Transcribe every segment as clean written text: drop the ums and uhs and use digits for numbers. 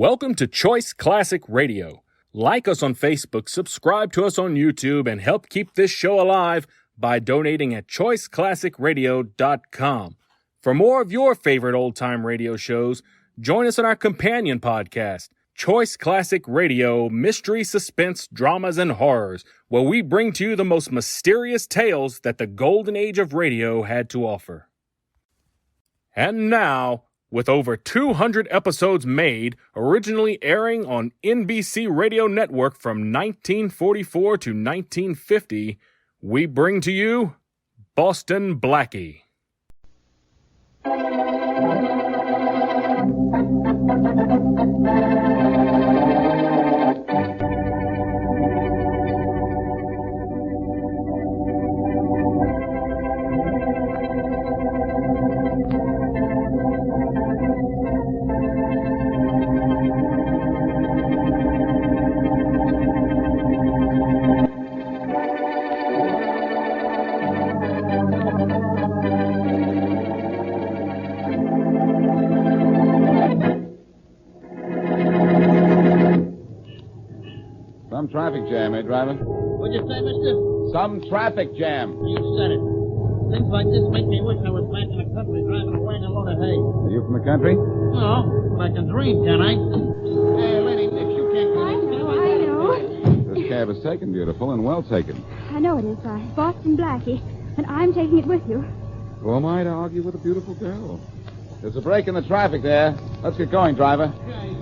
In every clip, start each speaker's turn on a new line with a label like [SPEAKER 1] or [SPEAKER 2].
[SPEAKER 1] Welcome to Choice Classic Radio. Like us on Facebook, subscribe to us on YouTube, and help keep this show alive by donating at choiceclassicradio.com. For more of your favorite old-time radio shows, join us on our companion podcast, Choice Classic Radio, Mystery, Suspense, Dramas, and Horrors, where we bring to you the most mysterious tales that the golden age of radio had to offer. And now, with over 200 episodes made, originally airing on NBC Radio Network from 1944 to 1950, we bring to you Boston Blackie.
[SPEAKER 2] Some traffic jam, eh, driver?
[SPEAKER 3] What'd you say, mister?
[SPEAKER 2] Some traffic jam.
[SPEAKER 3] You said it. Things like this make me wish I was back in the country driving a wagon load of hay.
[SPEAKER 2] Are you from the country?
[SPEAKER 3] No, but I can dream, can I? Hey, lady, if you can't get in...
[SPEAKER 4] I know.
[SPEAKER 2] This cab is taken, beautiful, and well taken.
[SPEAKER 4] I know it is, Boston Blackie, and I'm taking it with you.
[SPEAKER 2] Who am I to argue with a beautiful girl? There's a break in the traffic there. Let's get going, driver.
[SPEAKER 3] Okay.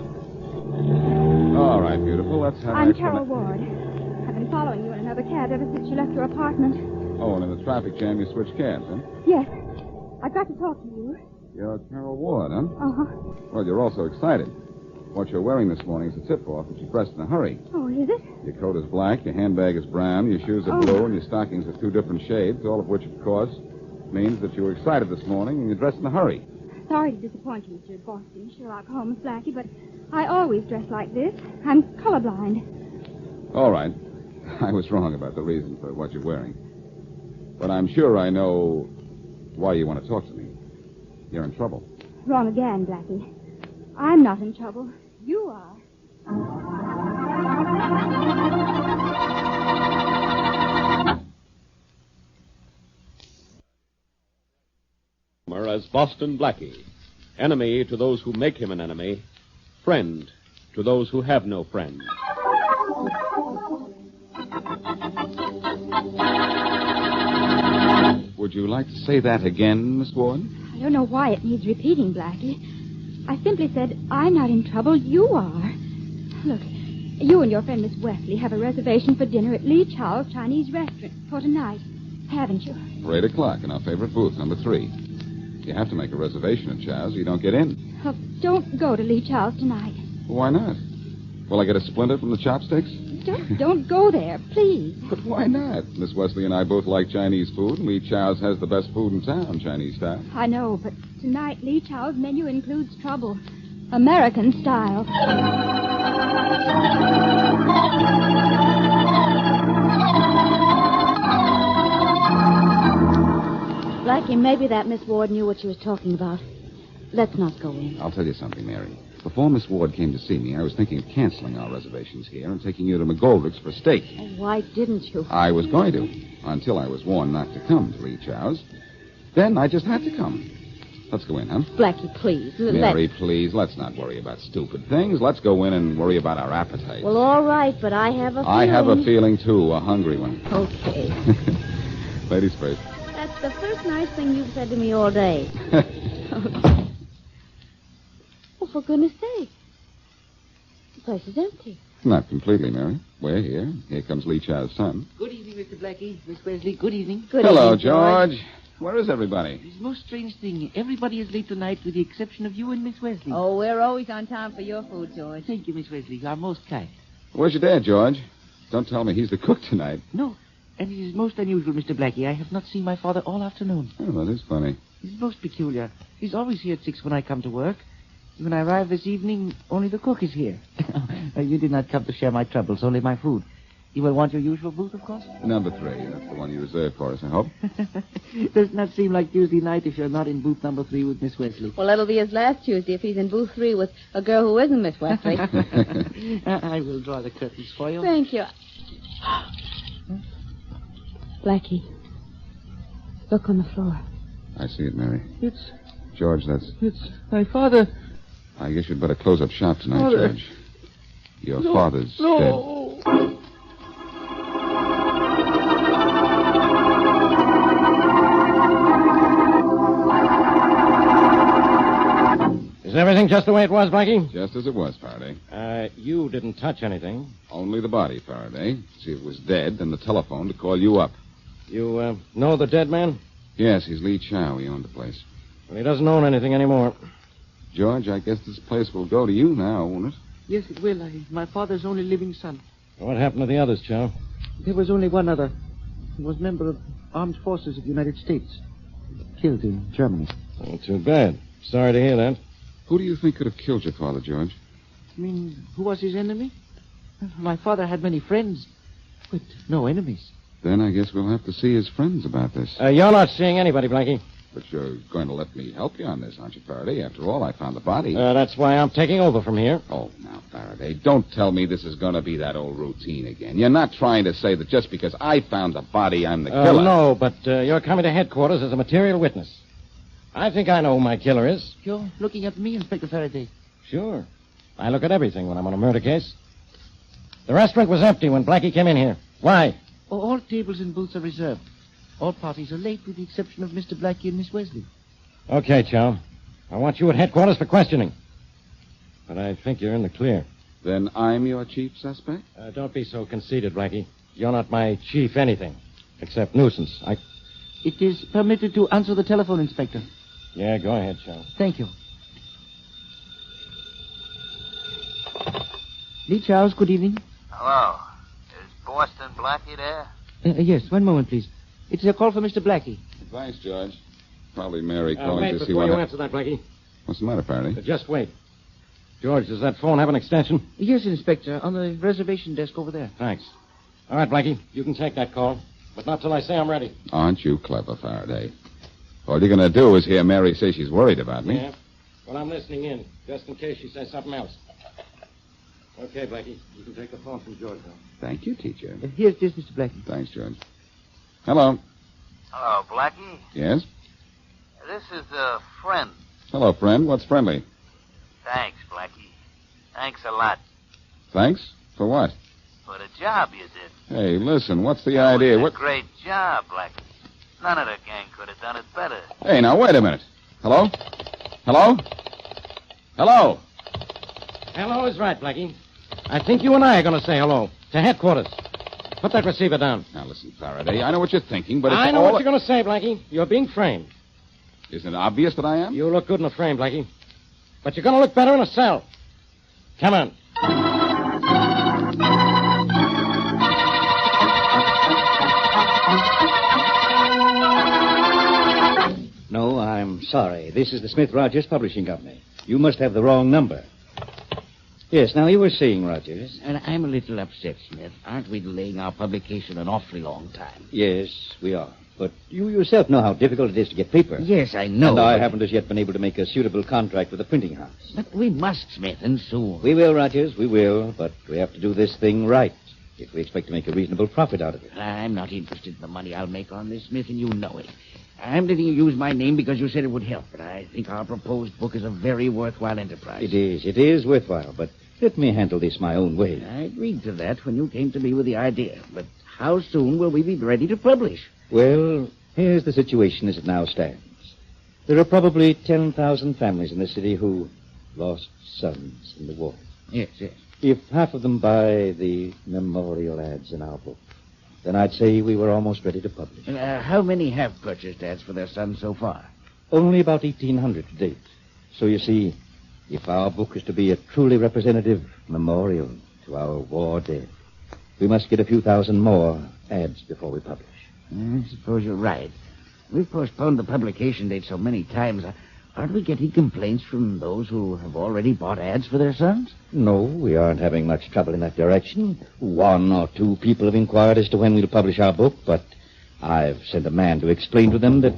[SPEAKER 2] All right, beautiful. Let's have
[SPEAKER 4] I'm Carol Ward. I've been following you in another cab ever since you left your apartment.
[SPEAKER 2] Oh, and in the traffic jam, you switched cabs, huh?
[SPEAKER 4] Yes. I've got to talk to you.
[SPEAKER 2] You're Carol Ward, huh?
[SPEAKER 4] Uh-huh.
[SPEAKER 2] Well, you're also excited. What you're wearing this morning is a tip-off that you pressed in a hurry.
[SPEAKER 4] Oh, is it?
[SPEAKER 2] Your coat is black, your handbag is brown, your shoes are blue, and your stockings are two different shades, all of which, of course, means that you were excited this morning and you're dressed in a hurry.
[SPEAKER 4] Sorry to disappoint you, Mr. Boston, Sherlock Holmes Blackie, but I always dress like this. I'm colorblind.
[SPEAKER 2] All right. I was wrong about the reason for what you're wearing. But I'm sure I know why you want to talk to me. You're in trouble.
[SPEAKER 4] Wrong again, Blackie. I'm not in trouble. You are.
[SPEAKER 5] As Boston Blackie, enemy to those who make him an enemy, friend to those who have no friend.
[SPEAKER 2] Would you like to say that again, Miss Ward?
[SPEAKER 4] I don't know why it needs repeating, Blackie. I simply said, I'm not in trouble, you are. Look, you and your friend Miss Wesley have a reservation for dinner at Lee Chow's Chinese restaurant for tonight, haven't you?
[SPEAKER 2] For 8 o'clock in our favorite booth, number 3. You have to make a reservation at Chow's or you don't get in.
[SPEAKER 4] Oh, don't go to Lee Chow's tonight.
[SPEAKER 2] Why not? Will I get a splinter from the chopsticks?
[SPEAKER 4] Don't go there, please.
[SPEAKER 2] But why not? Miss Wesley and I both like Chinese food, and Lee Chow's has the best food in town, Chinese style.
[SPEAKER 4] I know, but tonight Lee Chow's menu includes trouble. American style.
[SPEAKER 6] Blackie, maybe that Miss Ward knew what she was talking about. Let's not go in.
[SPEAKER 2] I'll tell you something, Mary. Before Miss Ward came to see me, I was thinking of canceling our reservations here and taking you to McGoldrick's for steak.
[SPEAKER 6] Oh, why didn't you?
[SPEAKER 2] I was going to, until I was warned not to come to Lee Chow's. Then I just had to come. Let's go in, huh?
[SPEAKER 6] Blackie, please.
[SPEAKER 2] Mary, please, let's not worry about stupid things. Let's go in and worry about our appetites.
[SPEAKER 6] Well, all right, but I have a feeling...
[SPEAKER 2] I have a feeling, too, a hungry one.
[SPEAKER 6] Okay.
[SPEAKER 2] Ladies first.
[SPEAKER 6] That's the first nice thing you've said to me all day. Oh, for goodness sake. The place is empty.
[SPEAKER 2] Not completely, Mary. We're here. Here comes Lee Chow's son.
[SPEAKER 7] Good evening, Mr. Blackie. Miss Wesley, good evening.
[SPEAKER 6] Good
[SPEAKER 2] Hello,
[SPEAKER 6] evening,
[SPEAKER 2] George. Where is everybody?
[SPEAKER 7] It's the most strange thing. Everybody is late tonight with the exception of you and Miss Wesley.
[SPEAKER 6] Oh, we're always on time for your food, George.
[SPEAKER 7] Thank you, Miss Wesley. You are most kind.
[SPEAKER 2] Where's your dad, George? Don't tell me he's the cook tonight.
[SPEAKER 7] No, and it is most unusual, Mr. Blackie. I have not seen my father all afternoon.
[SPEAKER 2] Oh, that is funny.
[SPEAKER 7] It's most peculiar. He's always here at 6 when I come to work. When I arrive this evening, only the cook is here. You did not come to share my troubles, only my food. You will want your usual booth, of course?
[SPEAKER 2] Number 3. That's the one you reserved for us, I hope.
[SPEAKER 7] Does not seem like Tuesday night if you're not in booth number 3 with Miss Wesley.
[SPEAKER 6] Well, that'll be his last Tuesday if he's in booth 3 with a girl who isn't Miss Wesley.
[SPEAKER 7] I will draw the curtains for you.
[SPEAKER 6] Thank you. Blackie, look on the floor.
[SPEAKER 2] I see it, Mary.
[SPEAKER 7] It's
[SPEAKER 2] George, that's...
[SPEAKER 7] my father.
[SPEAKER 2] I guess you'd better close up shop tonight,
[SPEAKER 7] Father.
[SPEAKER 2] George. Your father's dead.
[SPEAKER 7] No.
[SPEAKER 3] Is everything just the way it was, Blackie?
[SPEAKER 2] Just as it was, Faraday.
[SPEAKER 5] You didn't touch anything.
[SPEAKER 2] Only the body, Faraday. See if it was dead, then the telephone to call you up.
[SPEAKER 5] You, know the dead man?
[SPEAKER 2] Yes, he's Lee Chow. He owned the place.
[SPEAKER 5] Well, he doesn't own anything anymore.
[SPEAKER 2] George, I guess this place will go to you now, won't it?
[SPEAKER 7] Yes, it will. My father's only living son.
[SPEAKER 5] What happened to the others, Chow?
[SPEAKER 7] There was only one other. He was a member of Armed Forces of the United States. Killed in Germany.
[SPEAKER 5] Oh, too bad. Sorry to hear that.
[SPEAKER 2] Who do you think could have killed your father, George?
[SPEAKER 7] I mean, who was his enemy? My father had many friends, but no enemies.
[SPEAKER 2] Then I guess we'll have to see his friends about this.
[SPEAKER 5] You're not seeing anybody, Blackie.
[SPEAKER 2] But you're going to let me help you on this, aren't you, Faraday? After all, I found the body.
[SPEAKER 5] That's why I'm taking over from here.
[SPEAKER 2] Oh, now, Faraday, don't tell me this is going to be that old routine again. You're not trying to say that just because I found the body, I'm the killer.
[SPEAKER 5] No, but you're coming to headquarters as a material witness. I think I know who my killer is.
[SPEAKER 7] You're looking at me, Inspector Faraday.
[SPEAKER 5] Sure. I look at everything when I'm on a murder case. The restaurant was empty when Blackie came in here. Why?
[SPEAKER 7] All tables and booths are reserved. All parties are late with the exception of Mr. Blackie and Miss Wesley.
[SPEAKER 5] Okay, Chow. I want you at headquarters for questioning. But I think you're in the clear.
[SPEAKER 2] Then I'm your chief suspect?
[SPEAKER 5] Don't be so conceited, Blackie. You're not my chief anything, except nuisance.
[SPEAKER 7] It is permitted to answer the telephone, Inspector.
[SPEAKER 5] Yeah, go ahead, Chow.
[SPEAKER 7] Thank you. Lee Charles, good evening.
[SPEAKER 8] Hello. Is Boston Blackie there?
[SPEAKER 7] Yes, one moment, please. It's a call for Mr. Blackie.
[SPEAKER 2] Thanks, George. Probably Mary calling
[SPEAKER 5] wait
[SPEAKER 2] to see
[SPEAKER 5] before
[SPEAKER 2] what...
[SPEAKER 5] you answer that, Blackie.
[SPEAKER 2] What's the matter, Faraday?
[SPEAKER 5] Just wait. George, does that phone have an extension?
[SPEAKER 7] Yes, Inspector, on the reservation desk over there.
[SPEAKER 5] Thanks. All right, Blackie, you can take that call, but not till I say I'm ready.
[SPEAKER 2] Aren't you clever, Faraday? All you're going to do is hear Mary say she's worried about me.
[SPEAKER 5] Yeah? Well, I'm listening in, just in case she says something else. Okay, Blackie, you can take the phone from George now.
[SPEAKER 2] Thank you, teacher.
[SPEAKER 7] Here's this, Mr. Blackie.
[SPEAKER 2] Thanks, George. Hello.
[SPEAKER 8] Hello, Blackie.
[SPEAKER 2] Yes?
[SPEAKER 8] This is a friend.
[SPEAKER 2] Hello, friend. What's friendly?
[SPEAKER 8] Thanks, Blackie. Thanks a lot
[SPEAKER 2] Thanks? For what?
[SPEAKER 8] for the job you did.
[SPEAKER 2] Hey, listen, what's the
[SPEAKER 8] It
[SPEAKER 2] idea?
[SPEAKER 8] was a
[SPEAKER 2] What?
[SPEAKER 8] great job, Blackie. None of the gang could have done it better.
[SPEAKER 2] Hey, now, wait a minute. Hello? Hello? Hello?
[SPEAKER 5] Hello is right, Blackie. I think you and I are going to say hello to headquarters. Put that receiver down.
[SPEAKER 2] Now, listen, Faraday, I know what you're thinking, but it's
[SPEAKER 5] I know
[SPEAKER 2] all...
[SPEAKER 5] what you're going to say, Blackie. You're being framed.
[SPEAKER 2] Isn't it obvious that I am?
[SPEAKER 5] You look good in a frame, Blackie. But you're going to look better in a cell. Come on.
[SPEAKER 9] No, I'm sorry. This is the Smith Rogers Publishing Company. You must have the wrong number. Yes, now you were saying, Rogers.
[SPEAKER 3] And I'm a little upset, Smith. Aren't we delaying our publication an awfully long time?
[SPEAKER 9] Yes, we are. But you yourself know how difficult it is to get paper.
[SPEAKER 3] Yes, I know.
[SPEAKER 9] And I haven't as yet been able to make a suitable contract with a printing house.
[SPEAKER 3] But we must, Smith, and soon.
[SPEAKER 9] We will, Rogers, we will. But we have to do this thing right if we expect to make a reasonable profit out of it.
[SPEAKER 3] I'm not interested in the money I'll make on this, Smith, and you know it. I'm letting you use my name because you said it would help, but I think our proposed book is a very worthwhile enterprise.
[SPEAKER 9] It is worthwhile, but let me handle this my own way.
[SPEAKER 3] I agreed to that when you came to me with the idea, but how soon will we be ready to publish?
[SPEAKER 9] Well, here's the situation as it now stands. There are probably 10,000 families in the city who lost sons in the war.
[SPEAKER 3] Yes, yes.
[SPEAKER 9] If half of them buy the memorial ads in our book, then I'd say we were almost ready to publish.
[SPEAKER 3] How many have purchased ads for their sons so far?
[SPEAKER 9] Only about 1,800 to date. So you see, if our book is to be a truly representative memorial to our war dead, we must get a few thousand more ads before we publish.
[SPEAKER 3] I suppose you're right. We've postponed the publication date so many times. Aren't we getting complaints from those who have already bought ads for their sons?
[SPEAKER 9] No, we aren't having much trouble in that direction. 1 or 2 people have inquired as to when we'll publish our book, but I've sent a man to explain to them that...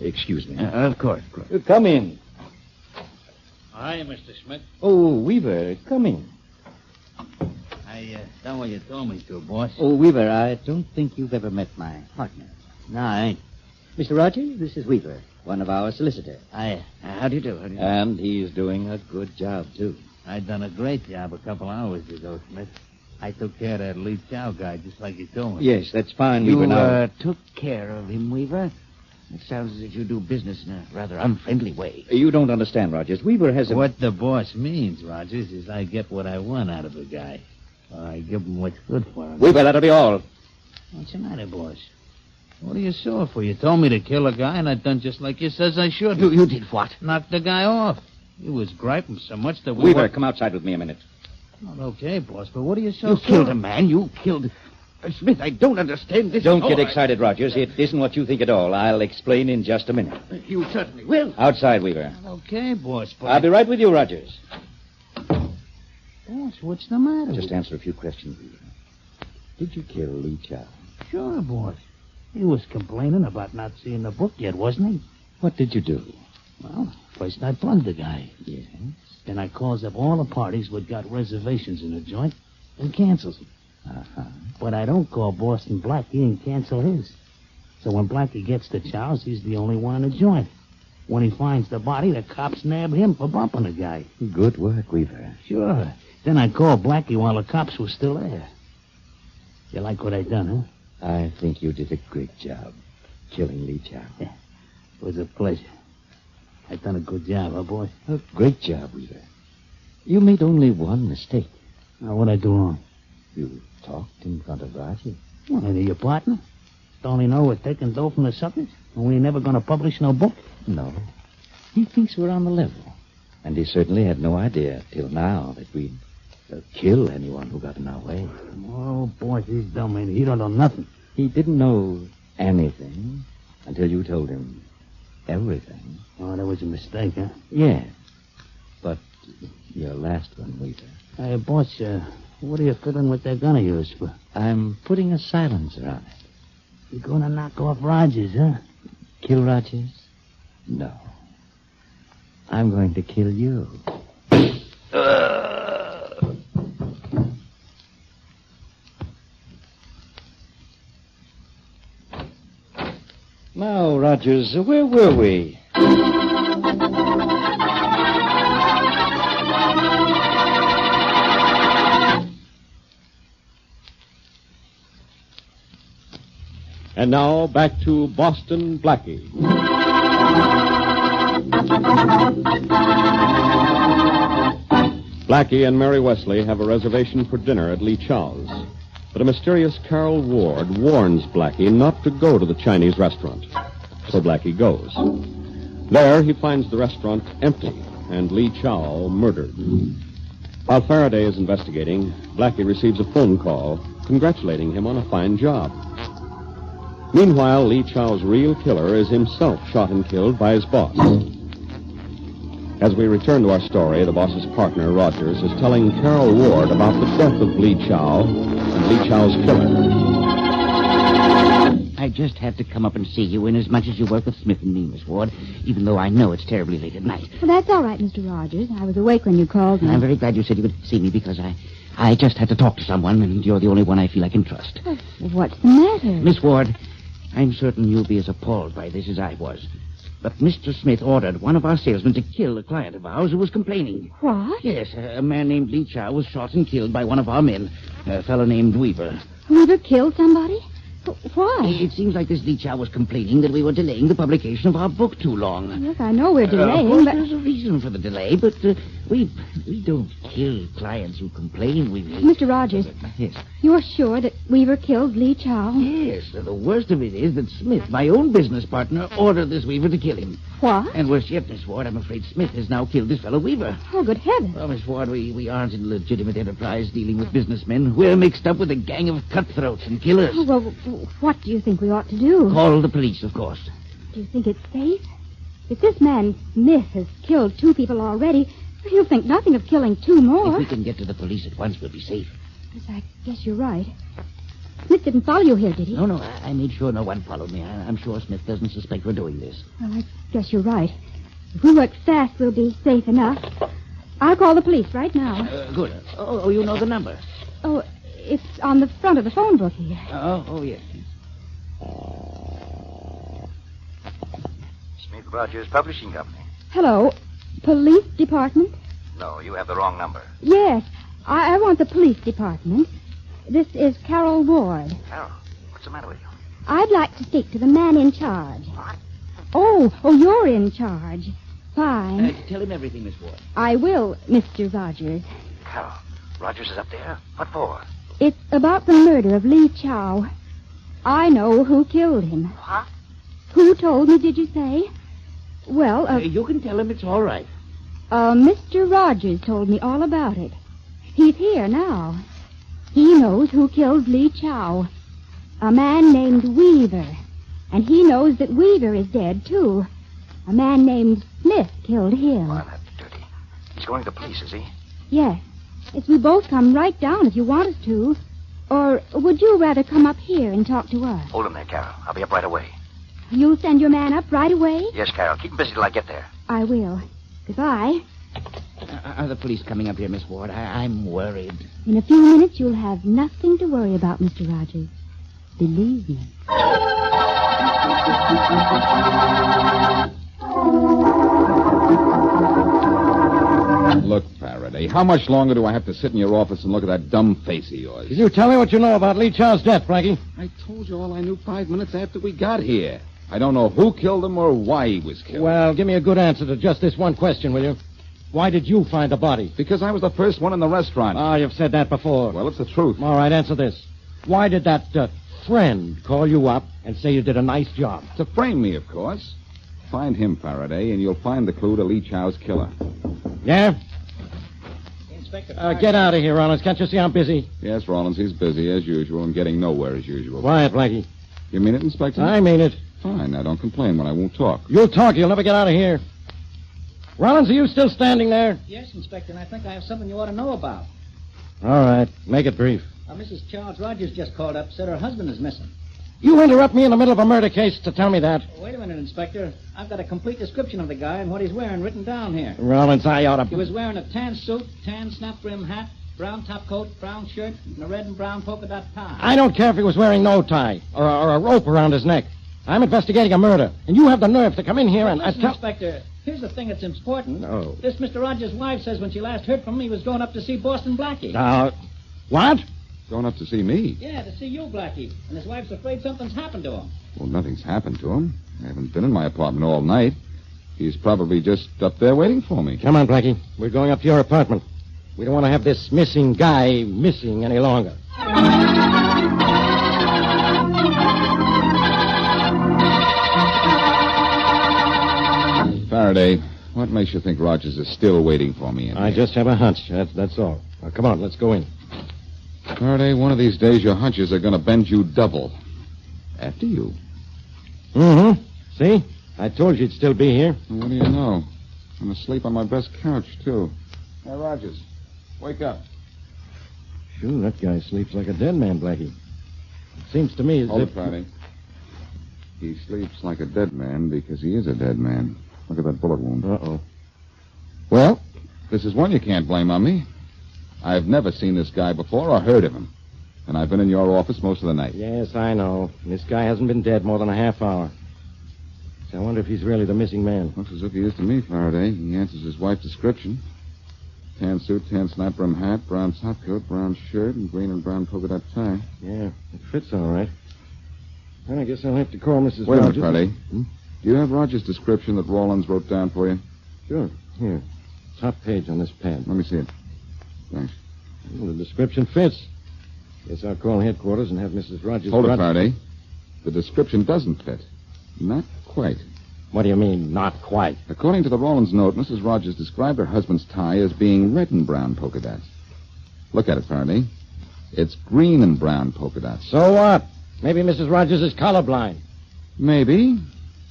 [SPEAKER 9] Excuse me.
[SPEAKER 3] Of course.
[SPEAKER 9] Come in.
[SPEAKER 10] Hi, Mr. Smith.
[SPEAKER 9] Oh, Weaver, come in.
[SPEAKER 10] I done what you told me to, boss.
[SPEAKER 7] Oh, Weaver, I don't think you've ever met my partner.
[SPEAKER 10] No, I ain't.
[SPEAKER 7] Mr. Rogers, this is Weaver, one of our solicitors.
[SPEAKER 3] How do you do?
[SPEAKER 9] And he's doing a good job, too.
[SPEAKER 10] I done a great job a couple hours ago, Smith. I took care of that Lee Chow guy just like you told me.
[SPEAKER 9] Yes, that's fine,
[SPEAKER 3] You
[SPEAKER 9] Weaver. Now,
[SPEAKER 3] took care of him, Weaver? It sounds as if you do business in a rather unfriendly way.
[SPEAKER 9] you don't understand, Rogers. Weaver has a...
[SPEAKER 10] What the boss means, Rogers, is I get what I want out of a guy. Or I give him what's good for him.
[SPEAKER 9] Weaver, that'll be all.
[SPEAKER 10] What's the matter, boss? What are you sore for? You told me to kill a guy, and I done just like you says I should.
[SPEAKER 3] You did what?
[SPEAKER 10] Knocked the guy off. He was griping so much that we
[SPEAKER 9] Weaver,
[SPEAKER 10] were...
[SPEAKER 9] come outside with me a minute.
[SPEAKER 10] Well, okay, boss, but what are you so
[SPEAKER 3] You
[SPEAKER 10] sore
[SPEAKER 3] killed a man. You killed... Smith, I don't understand this.
[SPEAKER 9] Don't
[SPEAKER 3] at
[SPEAKER 9] get
[SPEAKER 3] all.
[SPEAKER 9] excited, Rogers. It isn't what you think at all. I'll explain in just a minute.
[SPEAKER 3] You certainly will.
[SPEAKER 9] Outside, Weaver.
[SPEAKER 10] Okay, boss, but...
[SPEAKER 9] I'll be right with you, Rogers.
[SPEAKER 10] Boss, what's the matter?
[SPEAKER 9] Just answer a few questions, Weaver. Did you kill Lee Chow?
[SPEAKER 10] Sure, boss. He was complaining about not seeing the book yet, wasn't he?
[SPEAKER 9] What did you do?
[SPEAKER 10] Well, first I plugged the guy.
[SPEAKER 9] Yes.
[SPEAKER 10] Then I calls up all the parties what got reservations in the joint and cancels them.
[SPEAKER 9] Uh-huh.
[SPEAKER 10] But I don't call Boston Blackie and cancel his. So when Blackie gets to Chow's, he's the only one in the joint. When he finds the body, the cops nab him for bumping the guy.
[SPEAKER 9] Good work, Weaver.
[SPEAKER 10] Sure. Then I called Blackie while the cops were still there. You like what I done, huh?
[SPEAKER 9] I think you did a great job killing Lee Chow.
[SPEAKER 10] Yeah. It was a pleasure. I done a good job, huh, boy?
[SPEAKER 9] A great job, Weaver. You made only one mistake.
[SPEAKER 10] Now, what'd I do wrong?
[SPEAKER 9] You talked in front of Raji.
[SPEAKER 10] Well, ain't he your partner? Don't he know we're taking dough from the suckers? And we ain't never gonna publish no book?
[SPEAKER 9] No. He thinks we're on the level. And he certainly had no idea till now that we'd kill anyone who got in our way.
[SPEAKER 10] Oh, boy, he's dumb, ain't he? He don't know nothing.
[SPEAKER 9] He didn't know anything until you told him everything.
[SPEAKER 10] Oh, that was a mistake, huh?
[SPEAKER 9] Yes. But your last one, Weaver.
[SPEAKER 10] Hey, boss, what are you fiddling with that gun of yours for?
[SPEAKER 9] I'm putting a silencer on it.
[SPEAKER 10] You're gonna knock off Rogers, huh?
[SPEAKER 9] Kill Rogers? No. I'm going to kill you. Now, Rogers, where were we?
[SPEAKER 5] And now, back to Boston Blackie. Blackie and Mary Wesley have a reservation for dinner at Lee Chow's. But a mysterious Carol Ward warns Blackie not to go to the Chinese restaurant. So Blackie goes. There, he finds the restaurant empty and Lee Chow murdered. While Faraday is investigating, Blackie receives a phone call congratulating him on a fine job. Meanwhile, Lee Chow's real killer is himself shot and killed by his boss. As we return to our story, the boss's partner, Rogers, is telling Carol Ward about the death of Lee Chow and Lee Chow's killer.
[SPEAKER 3] I just had to come up and see you inasmuch as you work with Smith and me, Miss Ward, even though I know it's terribly late at night.
[SPEAKER 4] Well, that's all right, Mr. Rogers. I was awake when you called me.
[SPEAKER 3] I'm very glad you said you would see me because I just had to talk to someone, and you're the only one I feel I can trust.
[SPEAKER 4] Well, what's the matter?
[SPEAKER 3] Miss Ward, I'm certain you'll be as appalled by this as I was. But Mr. Smith ordered one of our salesmen to kill a client of ours who was complaining.
[SPEAKER 4] What?
[SPEAKER 3] Yes, a man named Lee Chow was shot and killed by one of our men, a fellow named Weaver.
[SPEAKER 4] Weaver killed somebody? Why?
[SPEAKER 3] It seems like this Lee Chow was complaining that we were delaying the publication of our book too long.
[SPEAKER 4] Yes, I know we're delaying,
[SPEAKER 3] of course,
[SPEAKER 4] but...
[SPEAKER 3] there's a reason for the delay, but we don't kill clients who complain.
[SPEAKER 4] Mr. Rogers,
[SPEAKER 3] Yes.
[SPEAKER 4] you're sure that Weaver killed Lee Chow?
[SPEAKER 3] Yes, the worst of it is that Smith, my own business partner, ordered this Weaver to kill him.
[SPEAKER 4] What?
[SPEAKER 3] And worse yet, Miss Ward, I'm afraid Smith has now killed this fellow Weaver.
[SPEAKER 4] Oh, good heavens.
[SPEAKER 3] Well, Miss Ward, we aren't in legitimate enterprise dealing with businessmen. We're mixed up with a gang of cutthroats and killers.
[SPEAKER 4] Oh, well, what do you think we ought to do?
[SPEAKER 3] Call the police, of course.
[SPEAKER 4] Do you think it's safe? If this man Smith has killed 2 people already, he'll think nothing of killing 2 more.
[SPEAKER 3] If we can get to the police at once, we'll be safe.
[SPEAKER 4] Yes, I guess you're right. Smith didn't follow you here, did he?
[SPEAKER 3] No, I made sure no one followed me. I'm sure Smith doesn't suspect we're doing this.
[SPEAKER 4] Well, I guess you're right. If we work fast, we'll be safe enough. I'll call the police right now.
[SPEAKER 3] Good. Oh, you know the number.
[SPEAKER 4] Oh, it's on the front of the phone book here.
[SPEAKER 3] Oh, yes.
[SPEAKER 9] Smith Rogers Publishing Company.
[SPEAKER 4] Hello, police department?
[SPEAKER 9] No, you have the wrong number.
[SPEAKER 4] Yes, I want the police department. This is Carol Ward.
[SPEAKER 9] Carol, what's the matter with you?
[SPEAKER 4] I'd like to speak to the man in charge.
[SPEAKER 9] What?
[SPEAKER 4] Oh, you're in charge. Fine.
[SPEAKER 3] Tell him everything, Miss Ward.
[SPEAKER 4] I will, Mr. Rogers.
[SPEAKER 9] Carol, Rogers is up there? What for?
[SPEAKER 4] It's about the murder of Lee Chow. I know who killed him.
[SPEAKER 9] What?
[SPEAKER 4] Who told me, did you say? Well,
[SPEAKER 3] You can tell him it's all right.
[SPEAKER 4] Mr. Rogers told me all about it. He's here now. He knows who killed Lee Chow. A man named Weaver. And he knows that Weaver is dead, too. A man named Smith killed him.
[SPEAKER 9] Well, that's dirty. He's going to the police, is he?
[SPEAKER 4] Yes. If we both come right down if you want us to. Or would you rather come up here and talk to us?
[SPEAKER 9] Hold him there, Carol. I'll be up right away.
[SPEAKER 4] You'll send your man up right away?
[SPEAKER 9] Yes, Carol. Keep him busy till I get there.
[SPEAKER 4] I will. Goodbye.
[SPEAKER 3] Are the police coming up here, Miss Ward? I'm worried.
[SPEAKER 4] In a few minutes, you'll have nothing to worry about, Mr. Rogers. Believe me.
[SPEAKER 2] Look, Faraday, how much longer do I have to sit in your office and look at that dumb face of yours?
[SPEAKER 7] Can you tell me what you know about Lee Chow's death, Blackie?
[SPEAKER 2] I told you all I knew 5 minutes after we got here. I don't know who killed him or why he was killed.
[SPEAKER 7] Well, give me a good answer to just this one question, will you? Why did you find the body?
[SPEAKER 2] Because I was the first one in the restaurant.
[SPEAKER 7] Ah, you've said that before.
[SPEAKER 2] Well, it's the truth.
[SPEAKER 7] All right, answer this. Why did that friend call you up and say you did a nice job?
[SPEAKER 2] To frame me, of course. Find him, Faraday, and you'll find the clue to Lee Chow's killer.
[SPEAKER 7] Yeah?
[SPEAKER 3] Inspector.
[SPEAKER 7] Get out of here, Rollins. Can't you see I'm busy?
[SPEAKER 2] Yes, Rollins, he's busy as usual and getting nowhere as usual.
[SPEAKER 7] Quiet, Blackie.
[SPEAKER 2] You mean it, Inspector?
[SPEAKER 7] I mean it.
[SPEAKER 2] Fine. Now, don't complain when I won't talk.
[SPEAKER 7] You'll talk. You'll never get out of here. Rollins, are you still standing there?
[SPEAKER 11] Yes, Inspector, and I think I have something you ought to know about.
[SPEAKER 7] All right. Make it brief.
[SPEAKER 11] Mrs. Charles Rogers just called up, said her husband is missing.
[SPEAKER 7] You interrupt me in the middle of a murder case to tell me that.
[SPEAKER 11] Wait a minute, Inspector. I've got a complete description of the guy and what he's wearing written down here.
[SPEAKER 7] Rollins, I ought to...
[SPEAKER 11] He was wearing a tan suit, tan snap-brim hat, brown top coat, brown shirt, and a red and brown polka dot tie.
[SPEAKER 7] I don't care if he was wearing no tie or a rope around his neck. I'm investigating a murder, and you have the nerve to come in here and...
[SPEAKER 11] Listen, Inspector, here's the thing that's important.
[SPEAKER 7] No.
[SPEAKER 11] This Mr. Rogers' wife says when she last heard from him, he was going up to see Boston Blackie.
[SPEAKER 7] What?
[SPEAKER 2] Going up to see me?
[SPEAKER 11] Yeah, to see you, Blackie. And his wife's afraid something's happened to him.
[SPEAKER 2] Well, nothing's happened to him. I haven't been in my apartment all night. He's probably just up there waiting for me.
[SPEAKER 7] Come on, Blackie. We're going up to your apartment. We don't want to have this missing guy missing any longer.
[SPEAKER 2] Faraday, what makes you think Rogers is still waiting for me in
[SPEAKER 7] I
[SPEAKER 2] here?
[SPEAKER 7] just have a hunch. That's all. Now, come on, let's go in.
[SPEAKER 2] Faraday, one of these days your hunches are going to bend you double. After you.
[SPEAKER 7] Mm-hmm. See? I told you you'd still be here.
[SPEAKER 2] Well, what do you know? I'm asleep on my best couch, too. Hey, Rogers, wake up.
[SPEAKER 7] Sure, that guy sleeps like a dead man, Blackie. It seems to me as
[SPEAKER 2] Hold
[SPEAKER 7] if...
[SPEAKER 2] it, Faraday. He sleeps like a dead man because he is a dead man. Look at that bullet wound.
[SPEAKER 7] Uh-oh.
[SPEAKER 2] Well, this is one you can't blame on me. I've never seen this guy before or heard of him. And I've been in your office most of the night.
[SPEAKER 7] Yes, I know. This guy hasn't been dead more than a half hour. So I wonder if he's really the missing man.
[SPEAKER 2] Looks as if he is to me, Faraday. He answers his wife's description. Tan suit, tan snap-brim hat, brown top coat, brown shirt, and green and brown polka dot tie.
[SPEAKER 7] Yeah, it fits all right. Well, I guess I'll have to call Mrs.
[SPEAKER 2] Wait a
[SPEAKER 7] Rogers.
[SPEAKER 2] minute, Faraday.
[SPEAKER 7] Hmm?
[SPEAKER 2] Do you have Rogers' description that Rawlins wrote down for you?
[SPEAKER 7] Sure. Here. Top page on this pad.
[SPEAKER 2] Let me see it. Thanks.
[SPEAKER 7] Well, the description fits. Guess I'll call headquarters and have Mrs. Rogers...
[SPEAKER 2] Hold it, Faraday. The description doesn't fit. Not quite.
[SPEAKER 7] What do you mean, not quite?
[SPEAKER 2] According to the Rawlins note, Mrs. Rogers described her husband's tie as being red and brown polka dots. Look at it, Faraday. It's green and brown polka dots.
[SPEAKER 7] So what? Maybe Mrs. Rogers is colorblind.
[SPEAKER 2] Maybe.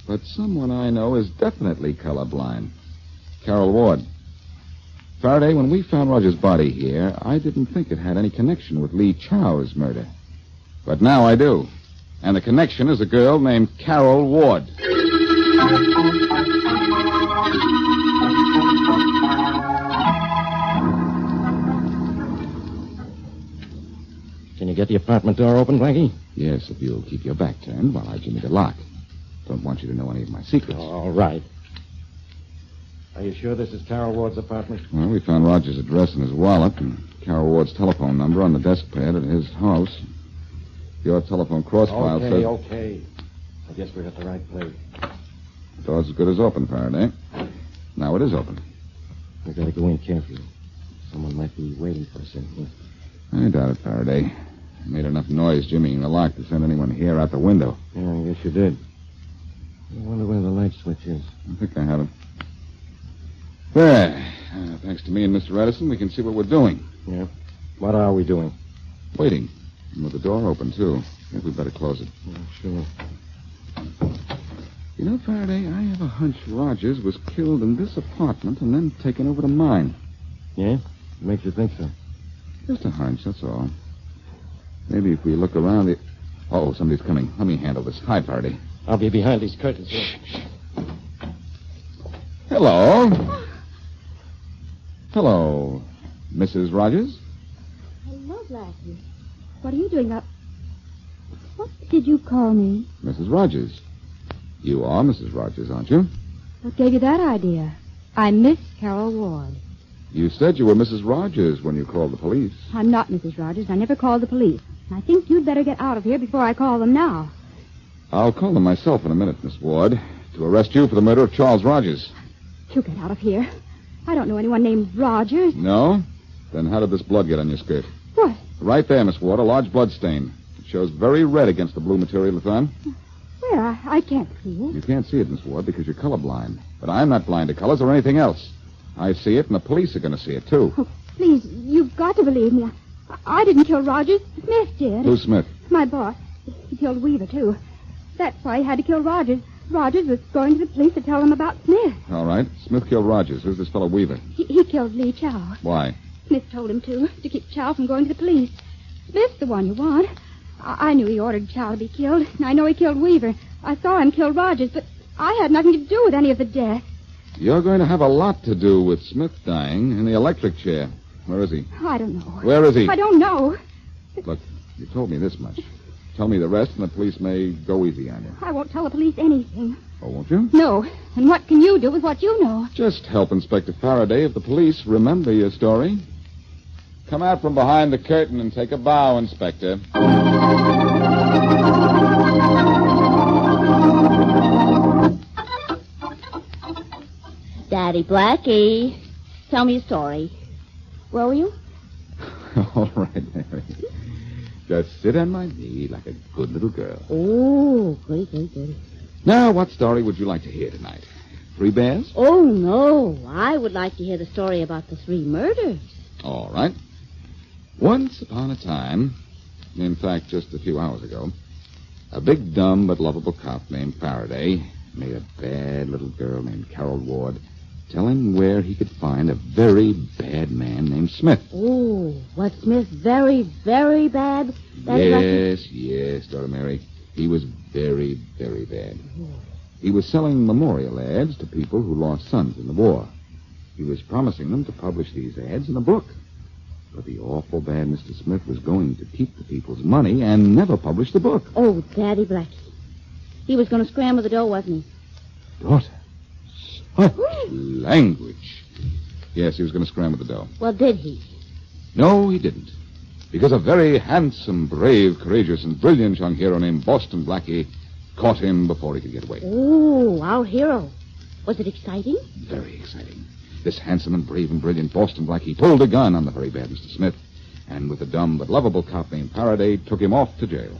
[SPEAKER 2] but someone I know is definitely colorblind. Carol Ward. Faraday, when we found Roger's body here, I didn't think it had any connection with Lee Chow's murder. But now I do. And the connection is a girl named Carol Ward.
[SPEAKER 9] Can you get the apartment door open, Blackie?
[SPEAKER 2] Yes, if you'll keep your back turned while I give me the lock. Don't want you to know any of my secrets.
[SPEAKER 9] All right. Are you sure this is Carol Ward's apartment?
[SPEAKER 2] Well, we found Roger's address in his wallet and Carol Ward's telephone number on the desk pad at his house. Your telephone cross file says...
[SPEAKER 9] Okay. I guess we're at the right place.
[SPEAKER 2] The door's as good as open, Faraday. Now it is open.
[SPEAKER 9] We've got to go in carefully. Someone might be waiting for us in here.
[SPEAKER 2] I doubt it, Faraday. I made enough noise jimmying the lock to send anyone here out the window.
[SPEAKER 9] Yeah, I guess you did. I wonder where the light switch is.
[SPEAKER 2] I think I have it. There. Thanks to me and Mr. Edison, we can see what we're doing.
[SPEAKER 9] Yeah? What are we doing?
[SPEAKER 2] Waiting. And with the door open, too. I think we'd better close it.
[SPEAKER 9] Yeah, sure.
[SPEAKER 2] You know, Faraday, I have a hunch Rogers was killed in this apartment and then taken over to mine.
[SPEAKER 9] Yeah? What makes you think so?
[SPEAKER 2] Just a hunch, that's all. Maybe if we look around the... Oh, somebody's coming. Let me handle this. Hi, Faraday.
[SPEAKER 9] I'll be behind these curtains here.
[SPEAKER 2] Hello. Hello, Mrs. Rogers.
[SPEAKER 4] Hello, Blackie. What are you doing up? What did you call me?
[SPEAKER 2] Mrs. Rogers. You are Mrs. Rogers, aren't you?
[SPEAKER 4] What gave you that idea? I'm Miss Carol Ward.
[SPEAKER 2] You said you were Mrs. Rogers when you called the police.
[SPEAKER 4] I'm not Mrs. Rogers. I never called the police. I think you'd better get out of here before I call them now.
[SPEAKER 2] I'll call them myself in a minute, Miss Ward, to arrest you for the murder of Charles Rogers.
[SPEAKER 4] You get out of here. I don't know anyone named Rogers.
[SPEAKER 2] No? Then how did this blood get on your skirt?
[SPEAKER 4] What?
[SPEAKER 2] Right there, Miss Ward, a large blood stain. It shows very red against the blue material it's on.
[SPEAKER 4] Where? I can't see it.
[SPEAKER 2] You can't see it, Miss Ward, because you're colorblind. But I'm not blind to colors or anything else. I see it, and the police are going to see it, too.
[SPEAKER 4] Oh, please, you've got to believe me. I didn't kill Rogers. Smith did.
[SPEAKER 2] Who's Smith?
[SPEAKER 4] My boss. He killed Weaver, too. That's why he had to kill Rogers. Rogers was going to the police to tell them about Smith.
[SPEAKER 2] All right. Smith killed Rogers. Who's this fellow Weaver?
[SPEAKER 4] He killed Lee Chow.
[SPEAKER 2] Why?
[SPEAKER 4] Smith told him to keep Chow from going to the police. Smith's the one you want. I knew he ordered Chow to be killed, and I know he killed Weaver. I saw him kill Rogers, but I had nothing to do with any of the death.
[SPEAKER 2] You're going to have a lot to do with Smith dying in the electric chair. Where is he?
[SPEAKER 4] I don't know.
[SPEAKER 2] Where is he?
[SPEAKER 4] I don't know.
[SPEAKER 2] Look, you told me this much. Tell me the rest, and the police may go easy on you.
[SPEAKER 4] I won't tell the police anything.
[SPEAKER 2] Oh, won't you?
[SPEAKER 4] No. And what can you do with what you know?
[SPEAKER 2] Just help Inspector Faraday if the police remember your story. Come out from behind the curtain and take a bow, Inspector.
[SPEAKER 6] Daddy Blackie, tell me a story. Where were you?
[SPEAKER 2] All right, Mary. Just sit on my knee like a good little girl.
[SPEAKER 6] Oh, goody.
[SPEAKER 2] Now, what story would you like to hear tonight? 3 Bears?
[SPEAKER 6] Oh, no. I would like to hear the story about the 3 murders.
[SPEAKER 2] All right. Once upon a time, in fact, just a few hours ago, a big, dumb, but lovable cop named Faraday made a bad little girl named Carol Ward tell him where he could find a very bad man named Smith.
[SPEAKER 6] Oh, was Smith very, very bad?
[SPEAKER 2] Yes, Dora Mary. He was very, very bad. He was selling memorial ads to people who lost sons in the war. He was promising them to publish these ads in a book. But the awful bad Mr. Smith was going to keep the people's money and never publish the book.
[SPEAKER 6] Oh, Daddy Blackie. He was going to scramble the dough, wasn't he?
[SPEAKER 2] Daughter, such language. Yes, he was going to scramble the dough.
[SPEAKER 6] Well, did he?
[SPEAKER 2] No, he didn't. Because a very handsome, brave, courageous, and brilliant young hero named Boston Blackie caught him before he could get away.
[SPEAKER 6] Oh, our hero. Was it exciting?
[SPEAKER 2] Very exciting. This handsome and brave and brilliant Boston Blackie pulled a gun on the very bad Mr. Smith, and with a dumb but lovable cop named Faraday, took him off to jail.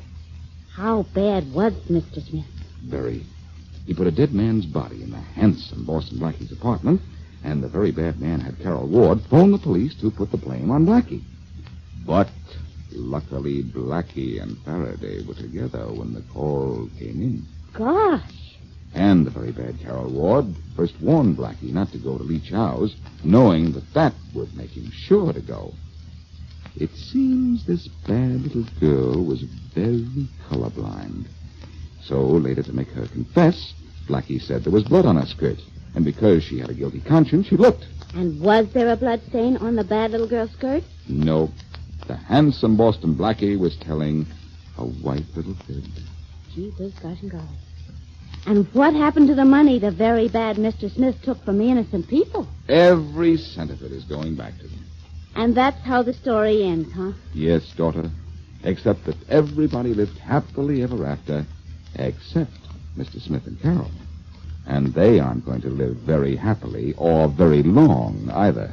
[SPEAKER 6] How bad was Mr. Smith?
[SPEAKER 2] Very. He put a dead man's body in the handsome Boston Blackie's apartment, and the very bad man had Carol Ward phone the police to put the blame on Blackie. But luckily, Blackie and Faraday were together when the call came in.
[SPEAKER 6] Gosh.
[SPEAKER 2] And the very bad Carol Ward first warned Blackie not to go to Lee Chow's, knowing that would make him sure to go. It seems this bad little girl was very colorblind. So, later to make her confess, Blackie said there was blood on her skirt. And because she had a guilty conscience, she looked.
[SPEAKER 6] And was there a blood stain on the bad little girl's skirt?
[SPEAKER 2] No. The handsome Boston Blackie was telling a white little fib.
[SPEAKER 6] Jeepers, gosh and golly. And what happened to the money the very bad Mr. Smith took from the innocent people?
[SPEAKER 2] Every cent of it is going back to them.
[SPEAKER 6] And that's how the story ends, huh?
[SPEAKER 2] Yes, daughter. Except that everybody lived happily ever after, except Mr. Smith and Carol. And they aren't going to live very happily or very long either.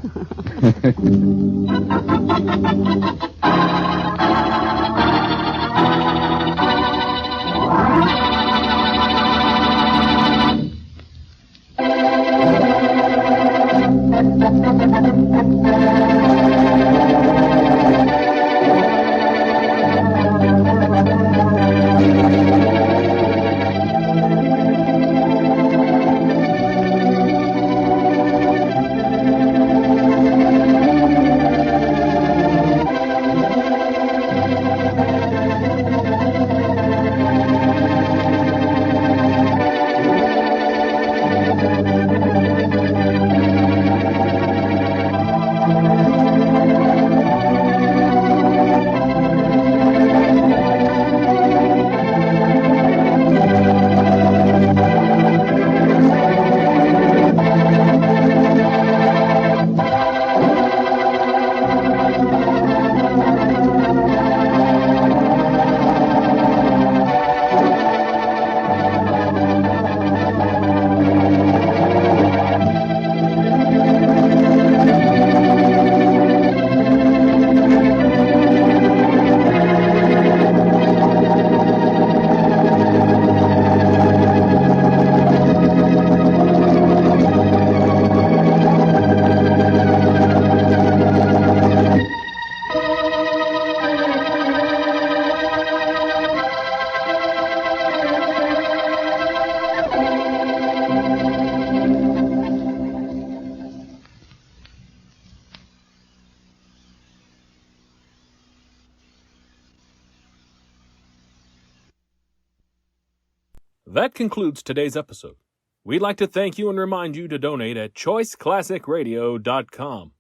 [SPEAKER 1] That concludes today's episode. We'd like to thank you and remind you to donate at choiceclassicradio.com.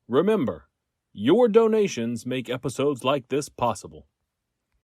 [SPEAKER 1] Remember, your donations make episodes like this possible.